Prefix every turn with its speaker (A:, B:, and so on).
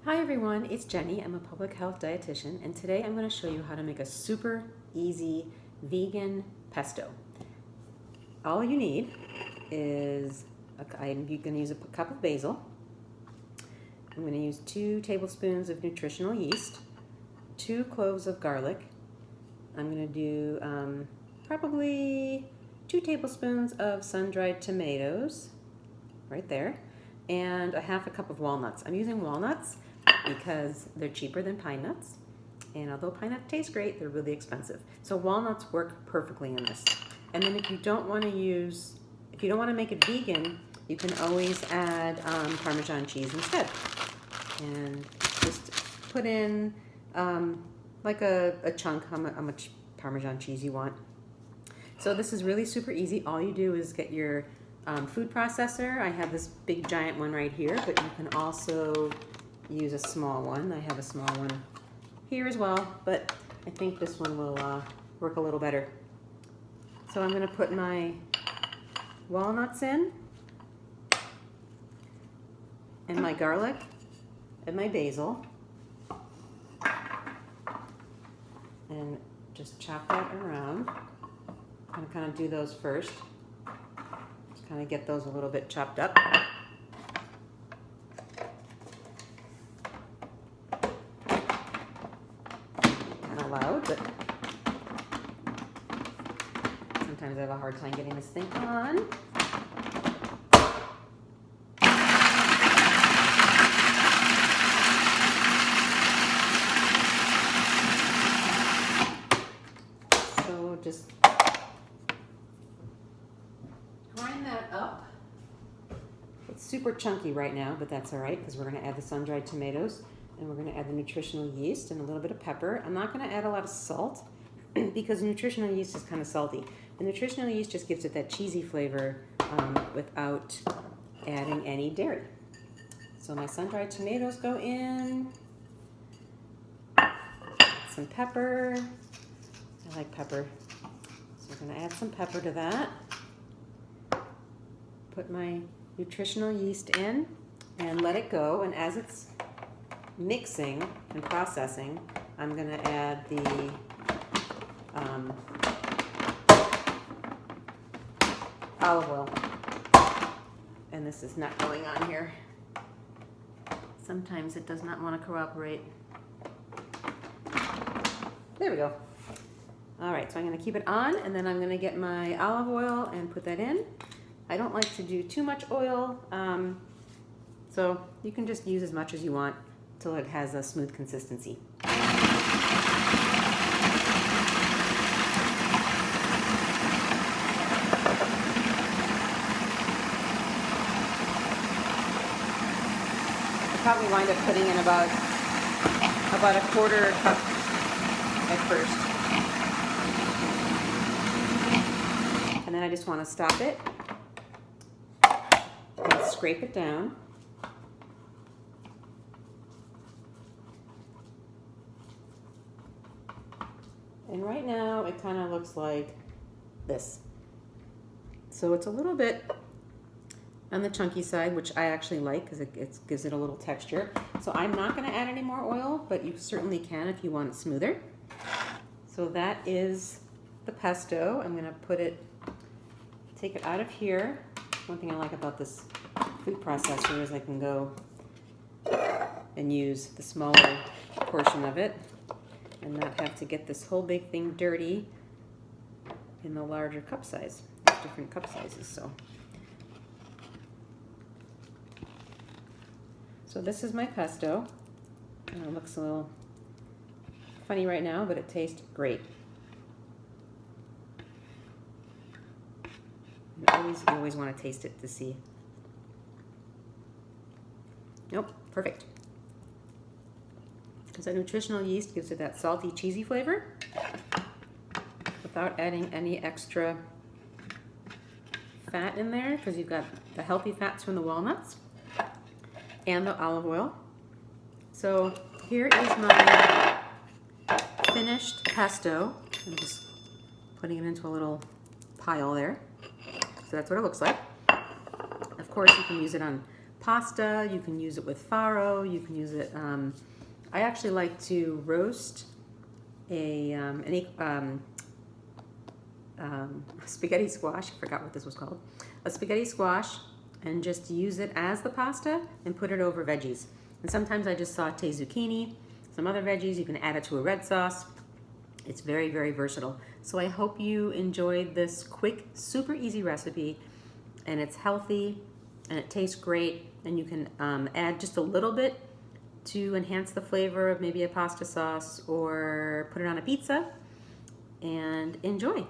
A: Hi everyone, it's Jenny. I'm a public health dietitian, and today I'm going to show you how to make a super easy vegan pesto. All you need is, I'm going to use a cup of basil. I'm going to use 2 tablespoons of nutritional yeast, 2 cloves of garlic. I'm going to do probably 2 tablespoons of sun-dried tomatoes, right there, and a half a cup of walnuts. I'm using walnuts because they're cheaper than pine nuts, and although pine nuts taste great, they're really expensive. So walnuts work perfectly in this. And then if you don't want to make it vegan, you can always add Parmesan cheese instead. And just put in like a chunk, how much Parmesan cheese you want. So this is really super easy. All you do is get your food processor. I have this big giant one right here, but you can also use a small one. I have a small one here as well, but I think this one will work a little better. So I'm going to put my walnuts in, and my garlic, and my basil, and just chop that around. I'm going to kind of do those first. Just kind of get those a little bit chopped up. Loud, but sometimes I have a hard time getting this thing on. So just grind that up. It's super chunky right now, but that's all right because we're going to add the sun-dried tomatoes. And we're going to add the nutritional yeast and a little bit of pepper. I'm not going to add a lot of salt because nutritional yeast is kind of salty. The nutritional yeast just gives it that cheesy flavor without adding any dairy. So my sun-dried tomatoes go in. Some pepper. I like pepper. So I'm going to add some pepper to that. Put my nutritional yeast in and let it go. And as it's mixing and processing, I'm going to add the olive oil. And this is not going on here. Sometimes it does not want to cooperate. There we go. All right, so I'm going to keep it on, and then I'm going to get my olive oil and put that in. I don't like to do too much oil, so you can just use as much as you want till it has a smooth consistency. I probably wind up putting in about a quarter cup at first. And then I just want to stop it and scrape it down. And right now it kind of looks like this. So it's a little bit on the chunky side, which I actually like because it gives it a little texture. So I'm not going to add any more oil, but you certainly can if you want it smoother. So that is the pesto. I'm going to take it out of here. One thing I like about this food processor is I can go and use the smaller portion of it and not have to get this whole big thing dirty in the larger cup size. There's different cup sizes, so this is my pesto, and it looks a little funny right now, but it tastes great. You always want to taste it to see. Nope, perfect. Because that nutritional yeast gives it that salty, cheesy flavor without adding any extra fat in there, because you've got the healthy fats from the walnuts and the olive oil. So here is my finished pesto. I'm just putting it into a little pile there. So that's what it looks like. Of course, you can use it on pasta, you can use it with farro, you can use it, I actually like to roast spaghetti squash, I forgot what this was called, a spaghetti squash, and just use it as the pasta and put it over veggies. And sometimes I just saute zucchini, some other veggies, you can add it to a red sauce. It's very, very versatile. So I hope you enjoyed this quick, super easy recipe, and it's healthy and it tastes great, and you can add just a little bit to enhance the flavor of maybe a pasta sauce or put it on a pizza and enjoy.